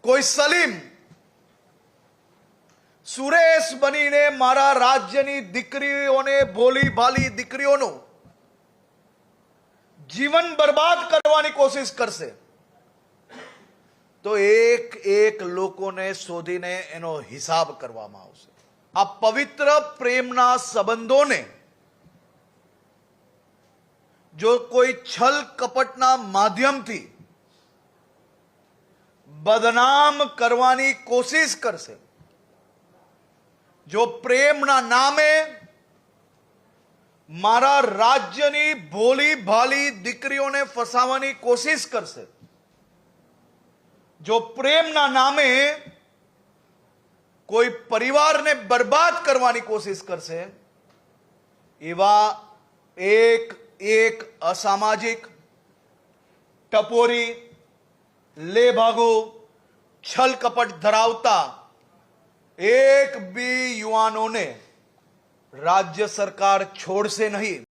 કોઈ સલીમ સુરેશ બનીને મારા રાજ્યની દીકરીઓને, ભોલી ભાલી દીકરીઓનું જીવન બરબાદ કરવાની કોશિશ કરશે તો એક એક લોકોને શોધીને એનો હિસાબ કરવામાં આવશે। આ પવિત્ર પ્રેમના સંબંધોને જો કોઈ છલ કપટના માધ્યમથી બદનામ કરવાની કોશિશ કરશે, જો પ્રેમના નામે મારા રાજ્યની ભોલી ભાલી દીકરીઓને ફસાવવાની કોશિશ કરશે, જો પ્રેમના નામે કોઈ પરિવારને બરબાદ કરવાની કોશિશ કરશે, એવા એક એક અસામાજિક, ટપોરી, લેભાગુ, છલ કપટ ધરાવતા એક બી યુવાનોને રાજ્ય સરકાર છોડશે નહીં।